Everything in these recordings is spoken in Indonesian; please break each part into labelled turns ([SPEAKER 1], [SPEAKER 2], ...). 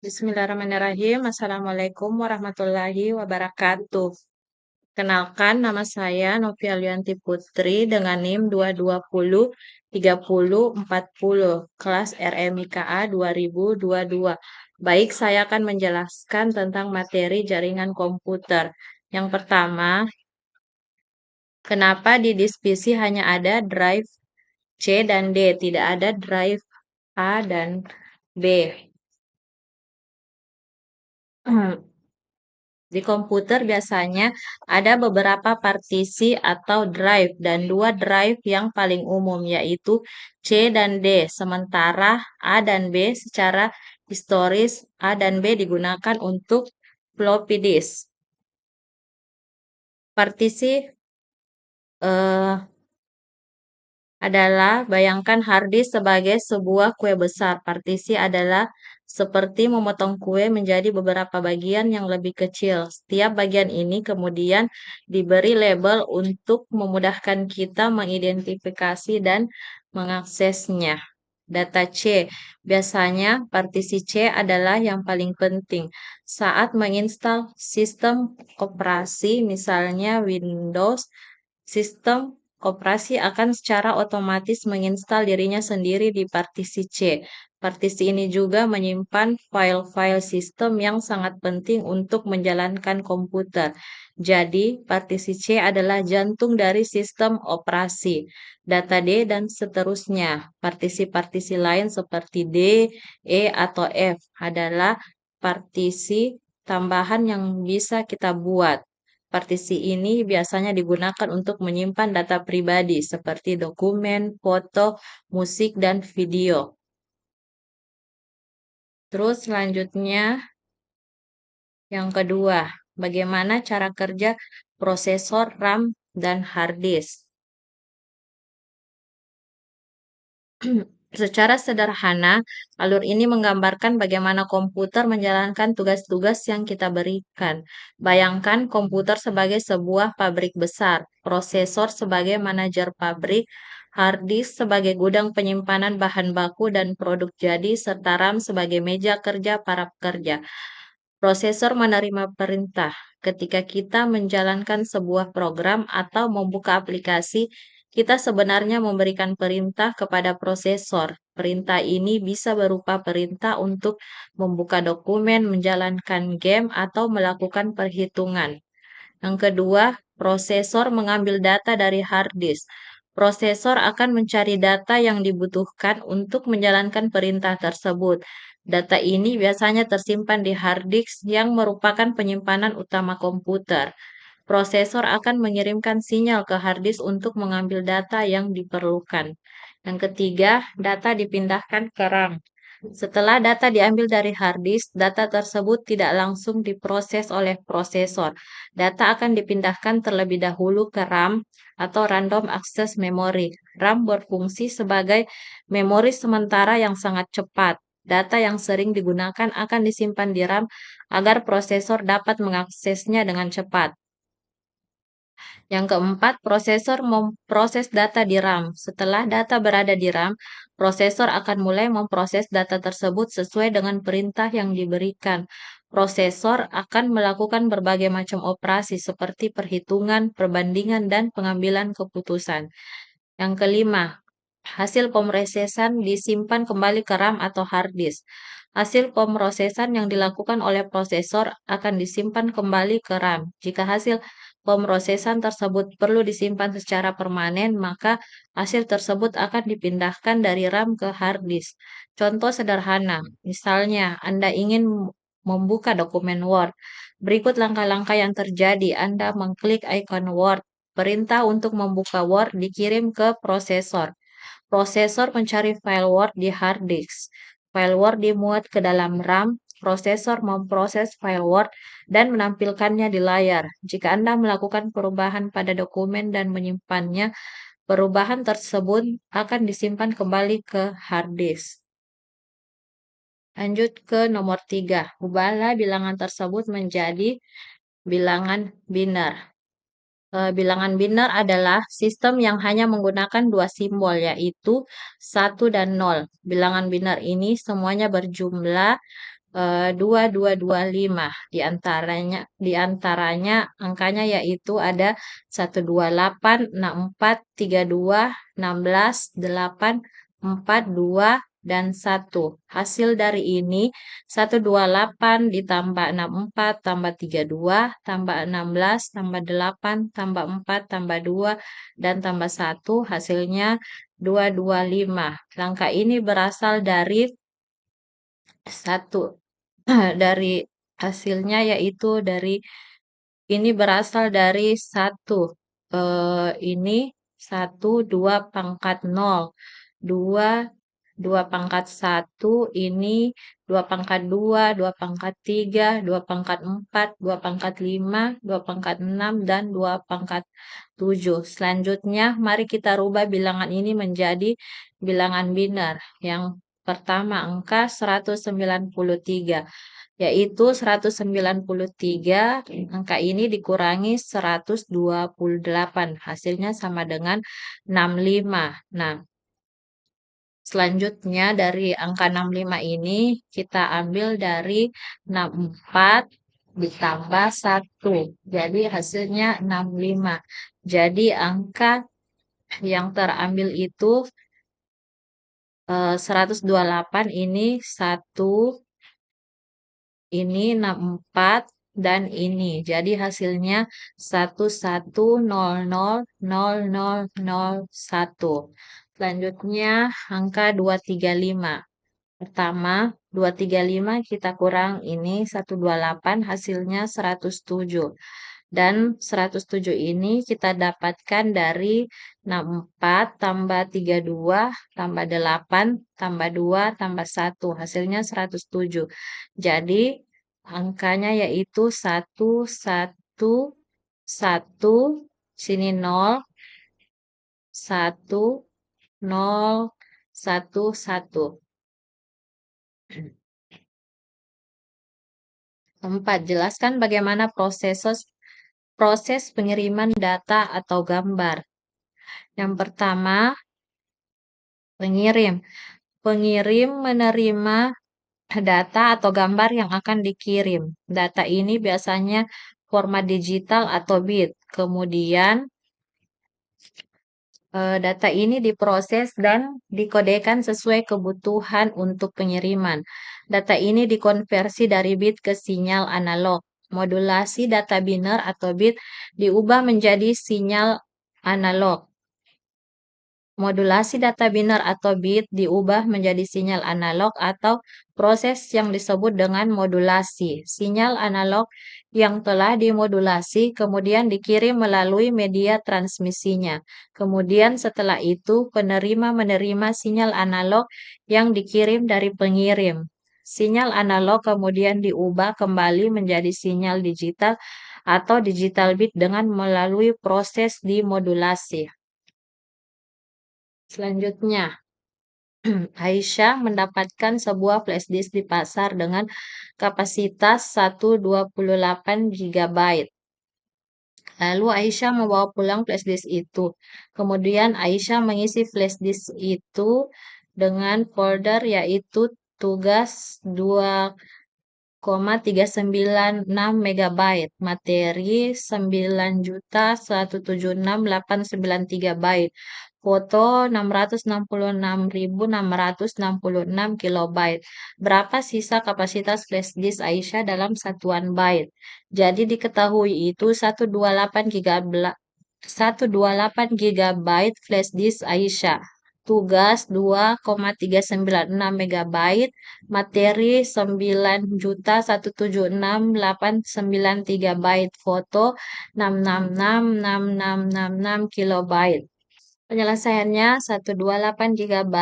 [SPEAKER 1] Bismillahirrahmanirrahim. Assalamualaikum warahmatullahi wabarakatuh. Kenalkan, nama saya Novia Lianti Putri dengan NIM 2203040, kelas RMIKA 2022. Baik, saya akan menjelaskan tentang materi jaringan komputer. Yang pertama, kenapa di disk PC hanya ada drive C dan D, tidak ada drive A dan B. Di komputer biasanya ada beberapa partisi atau drive dan dua drive yang paling umum yaitu C dan D. Sementara A dan B secara historis A dan B digunakan untuk floppy disk. Partisi eh, adalah bayangkan harddisk sebagai sebuah kue besar. Partisi adalah seperti memotong kue menjadi beberapa bagian yang lebih kecil. Setiap bagian ini kemudian diberi label untuk memudahkan kita mengidentifikasi dan mengaksesnya. Data C. Biasanya partisi C adalah yang paling penting saat menginstal sistem operasi, misalnya Windows. Sistem operasi akan secara otomatis menginstal dirinya sendiri di partisi C. Partisi ini juga menyimpan file-file sistem yang sangat penting untuk menjalankan komputer. Jadi, partisi C adalah jantung dari sistem operasi, data D, dan seterusnya. Partisi-partisi lain seperti D, E, atau F adalah partisi tambahan yang bisa kita buat. Partisi ini biasanya digunakan untuk menyimpan data pribadi seperti dokumen, foto, musik, dan video. Terus selanjutnya yang kedua, bagaimana cara kerja prosesor RAM dan hard disk. Secara sederhana, alur ini menggambarkan bagaimana komputer menjalankan tugas-tugas yang kita berikan. Bayangkan komputer sebagai sebuah pabrik besar, prosesor sebagai manajer pabrik, hard disk sebagai gudang penyimpanan bahan baku dan produk jadi, serta RAM sebagai meja kerja para pekerja. Prosesor menerima perintah. Ketika kita menjalankan sebuah program atau membuka aplikasi, kita sebenarnya memberikan perintah kepada prosesor. Perintah ini bisa berupa perintah untuk membuka dokumen, menjalankan game, atau melakukan perhitungan. Yang kedua, prosesor mengambil data dari hard disk. Prosesor akan mencari data yang dibutuhkan untuk menjalankan perintah tersebut. Data ini biasanya tersimpan di hard disk yang merupakan penyimpanan utama komputer. Prosesor akan mengirimkan sinyal ke hard disk untuk mengambil data yang diperlukan. Yang ketiga, data dipindahkan ke RAM. Setelah data diambil dari hard disk, data tersebut tidak langsung diproses oleh prosesor. Data akan dipindahkan terlebih dahulu ke RAM atau Random Access Memory. RAM berfungsi sebagai memori sementara yang sangat cepat. Data yang sering digunakan akan disimpan di RAM agar prosesor dapat mengaksesnya dengan cepat. Yang keempat, prosesor memproses data di RAM. Setelah data berada di RAM, prosesor akan mulai memproses data tersebut sesuai dengan perintah yang diberikan. Prosesor akan melakukan berbagai macam operasi seperti perhitungan, perbandingan, dan pengambilan keputusan. Yang kelima, hasil pemrosesan disimpan kembali ke RAM atau hard disk. Hasil pemrosesan yang dilakukan oleh prosesor akan disimpan kembali ke RAM. Jika hasil pemrosesan tersebut perlu disimpan secara permanen, maka hasil tersebut akan dipindahkan dari RAM ke hard disk. Contoh sederhana, misalnya Anda ingin membuka dokumen Word. Berikut langkah-langkah yang terjadi. Anda mengklik ikon Word. Perintah untuk membuka Word dikirim ke prosesor. Prosesor mencari file Word di hard disk. File Word dimuat ke dalam RAM. Prosesor memproses file Word dan menampilkannya di layar. Jika Anda melakukan perubahan pada dokumen dan menyimpannya, perubahan tersebut akan disimpan kembali ke hard disk. Lanjut ke nomor 3. Ubahlah bilangan tersebut menjadi bilangan biner. Bilangan biner adalah sistem yang hanya menggunakan dua simbol, yaitu 1 dan 0. Bilangan biner ini semuanya berjumlah 2225. Di antaranya angkanya yaitu ada 128, 64, 32, 16, 8, 4, 2, dan 1. Hasil dari ini 128 ditambah 64 tambah 32 tambah 16 tambah 8 tambah 4 tambah 2 dan tambah 1 hasilnya 225. Angka ini berasal dari satu dari hasilnya yaitu dari ini berasal dari satu ini satu dua pangkat nol dua dua pangkat satu ini dua pangkat dua dua pangkat tiga dua pangkat empat dua pangkat lima dua pangkat enam dan dua pangkat tujuh. Selanjutnya mari kita rubah bilangan ini menjadi bilangan biner. Yang pertama angka 193 yaitu 193 angka ini dikurangi 128 hasilnya sama dengan 65. Nah, selanjutnya dari angka 65 ini kita ambil dari 64 ditambah 1. Jadi hasilnya 65. Jadi angka yang terambil itu 128 ini 1 ini 64 dan ini. Jadi hasilnya 11000001. Selanjutnya angka 235. Pertama, 235 kita kurang ini 128 hasilnya 107. Dan 107 ini kita dapatkan dari 64 tambah 32 tambah 8 tambah 2 tambah 1. Hasilnya 107. Jadi angkanya yaitu 111, sini 0, 1, 0, 1, 1. 4. Jelaskan bagaimana proses pengiriman data atau gambar. Yang pertama, pengirim. Pengirim menerima data atau gambar yang akan dikirim. Data ini biasanya format digital atau bit. Kemudian data ini diproses dan dikodekan sesuai kebutuhan untuk pengiriman. Data ini dikonversi dari bit ke sinyal analog. Modulasi data biner atau bit diubah menjadi sinyal analog. Modulasi data biner atau bit diubah menjadi sinyal analog atau proses yang disebut dengan modulasi. Sinyal analog yang telah dimodulasi kemudian dikirim melalui media transmisinya. Kemudian setelah itu penerima menerima sinyal analog yang dikirim dari pengirim. Sinyal analog kemudian diubah kembali menjadi sinyal digital atau digital bit dengan melalui proses dimodulasi. Selanjutnya, Aisyah mendapatkan sebuah flash disk di pasar dengan kapasitas 128 GB. Lalu Aisyah membawa pulang flash disk itu. Kemudian Aisyah mengisi flash disk itu dengan folder yaitu tugas 2,396 MB, materi 9.176.893 byte, foto 666.666 kilobyte. Berapa sisa kapasitas flash disk Aisyah dalam satuan byte? Jadi diketahui itu 128 GB flash disk Aisyah. Tugas 2,396 MB, materi 9.176.893 byte, foto 666.6666 kilobyte. Penyelesaiannya 128 GB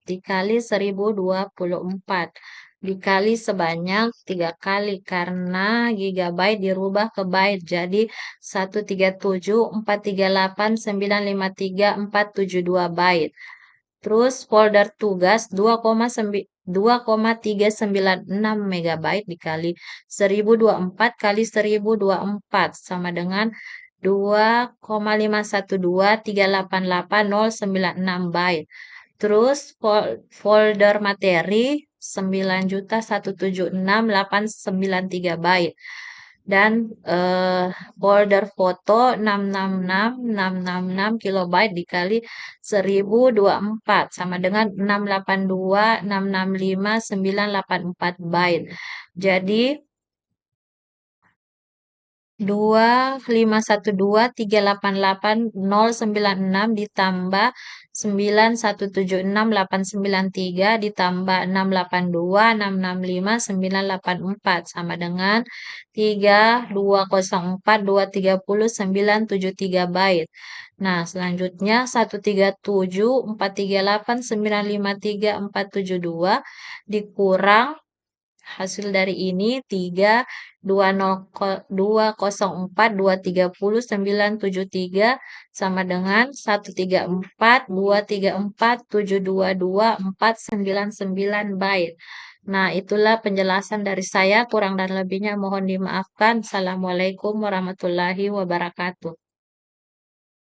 [SPEAKER 1] dikali 1024 dikali sebanyak 3 kali karena gigabyte dirubah ke byte jadi 137.438.953.472 byte. Terus folder tugas 2,396 MB dikali 1024 kali 1024 sama dengan 2,512.388.096 byte. Terus folder materi 9.176.893 byte. Dan folder foto 666.666 kilobyte dikali 1024 sama dengan 682.665.984 byte. Jadi 2512388.096 ditambah 9176893 ditambah 682665984 sama dengan 3204230973 byte. Nah, selanjutnya 137438953 dikurang hasil dari ini 32042304973 sama dengan 134234722.499 byte. Nah, itulah penjelasan dari saya. Kurang dan lebihnya mohon dimaafkan. Assalamualaikum warahmatullahi wabarakatuh.